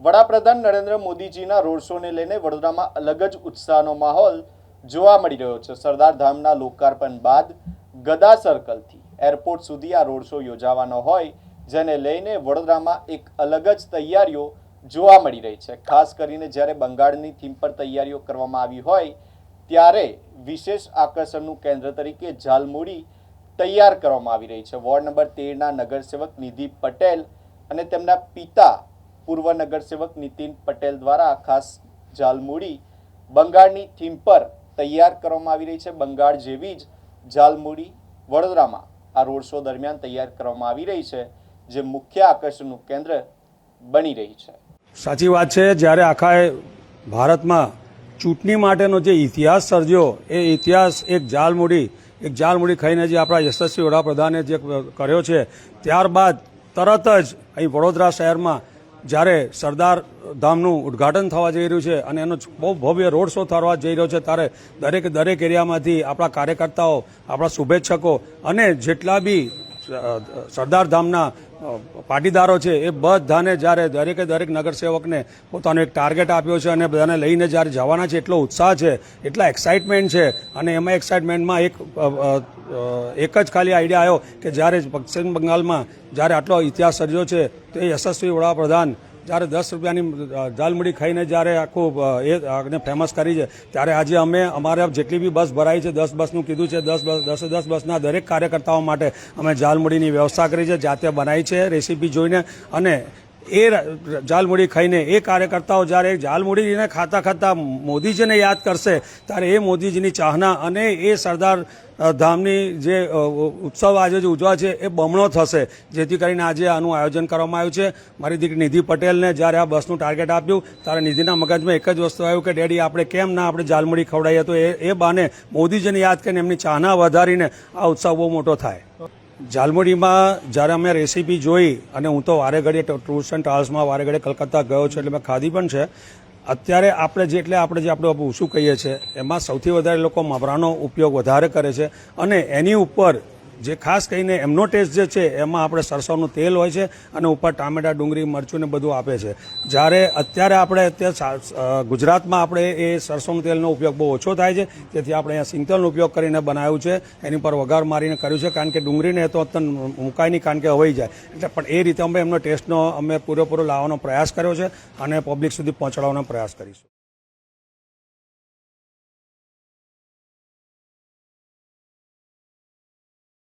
વડાપ્રધાન નરેન્દ્ર મોદીજીના રોડ શોને લઈને વડોદરામાં અલગ જ ઉત્સાહનો માહોલ જોવા મળી રહ્યો છે। સરદાર ધામના લોકાર્પણ બાદ ગદા સર્કલથી એરપોર્ટ સુધી આ રોડ શો યોજાવાનો હોય, જેને લઈને વડોદરામાં એક અલગ જ તૈયારીઓ જોવા મળી રહી છે। ખાસ કરીને જ્યારે બંગાળની થીમ પર તૈયારીઓ કરવામાં આવી હોય ત્યારે વિશેષ આકર્ષણનું કેન્દ્ર તરીકે ઝાલમુડી તૈયાર કરવામાં આવી રહી છે। વોર્ડ નંબર 13ના નગરસેવક નિધિ પટેલ અને તેમના પિતા પૂર્વ નગરસેવક નીતિન પટેલ દ્વારા ખાસ ઝાલમુડી બંગાળની થીમ પર તૈયાર કરવામાં આવી રહી છે। બંગાળ જેવી જ ઝાલમુડી વડોદરામાં આ રોડ શો દરમિયાન તૈયાર કરવામાં આવી રહી છે, જે મુખ્ય આકર્ષણનું કેન્દ્ર બની રહી છે। સાચી વાત છે। જ્યારે આખા ભારતમાં ચૂંટણી માટેનો જે ઇતિહાસ સર્જ્યો, એ ઇતિહાસ એક ઝાલમુડી ખાઈને જે આપણા યશસ્વી વડાપ્રધાને જે કર્યો છે, ત્યારબાદ તરત જ અહીં વડોદરા શહેરમાં જ્યારે સરદાર ધામનું ઉદ્ઘાટન થવા જઈ રહ્યું છે અને એનો બહુ ભવ્ય રોડ શો થવા જઈ રહ્યો છે, ત્યારે દરેક એરિયામાંથી આપણા કાર્યકર્તાઓ, આપણા શુભેચ્છકો અને જેટલા બી સરદાર ધામના પાટીદારો છે, એ બધાને જ્યારે દરેક નગરસેવકને પોતાનો એક ટાર્ગેટ આપ્યો છે અને બધાને લઈને જ્યારે જવાના છે, એટલો ઉત્સાહ છે, એટલા એક્સાઇટમેન્ટ છે। અને એમાં એક્સાઇટમેન્ટમાં એક જ ખાલી આઈડિયા આવ્યો કે જ્યારે પશ્ચિમ બંગાળમાં જ્યારે આટલો ઇતિહાસ સર્જ્યો છે, તો એ યશસ્વી વડાપ્રધાન જ્યારે 10 રૂપિયાની ઝાલમુડી ખાઈને જ્યારે આખું એ ફેમસ કરી છે, ત્યારે આજે અમે અમારે જેટલી બી બસ ભરાઈ છે, 10 બસનું કીધું છે, 10 બસના દરેક કાર્યકર્તાઓ માટે અમે ઝાલમુડીની વ્યવસ્થા કરી છે, જાતે બનાવી છે રેસીપી જોઈને। અને એ ઝાલમુડી ખાઈને એ કાર્યકર્તાઓ જ્યારે ઝાલમુડીને ખાતા મોદીજીને યાદ કરશે, ત્યારે એ મોદીજીની ચાહના અને એ સરદાર ધામની જે ઉત્સવ આજે જે ઉજવા છે, એ બમણો થશે। જેથી કરીને આજે આનું આયોજન કરવામાં આવ્યું છે। મારી દીકરી નિધિ પટેલને જ્યારે આ બસનું ટાર્ગેટ આપ્યું, ત્યારે નિધિના મગજમાં એક જ વસ્તુ આવ્યું કે ડેડી, આપણે ઝાલમુડી ખવડાવીએ તો એ બાને મોદીજીને યાદ કરીને એમની ચાહના વધારીને આ ઉત્સવ બહુ મોટો થાય। ઝાલમુડીમાં જ્યારે અમે રેસીપી જોઈ, અને હું તો વારે ઘડીએ ટૂર્સ એન્ડ ટ્રાવેલ્સમાં વારે ઘડીએ કલકત્તા ગયો છું, એટલે મેં ખાધી પણ છે। અત્યારે આપણે શું કહીએ છીએ, એમાં સૌથી વધારે લોકો મમરાનો ઉપયોગ વધારે કરે છે, અને એની ઉપર જે ખાસ કરીને એમનો ટેસ્ટ જે છે, એમાં આપણે સરસવનું તેલ હોય છે અને ઉપર ટામેટા, ડુંગળી, મરચું ને બધું આપે છે। જ્યારે અત્યારે ગુજરાતમાં આપણે એ સરસવનું તેલનો ઉપયોગ બહુ ઓછો થાય છે, તેથી આપણે અહીંયા સિંગતેલનો ઉપયોગ કરીને બનાવ્યું છે, એની પર વઘાર મારીને કર્યું છે, કારણ કે ડુંગળીને તો મુકાય નહીં, કારણ કે હવાઈ જાય, એટલે પણ એ રીતે અમે એમનો ટેસ્ટનો પૂરેપૂરો લાવવાનો પ્રયાસ કર્યો છે અને પબ્લિક સુધી પહોંચાડવાનો પ્રયાસ કરીશું।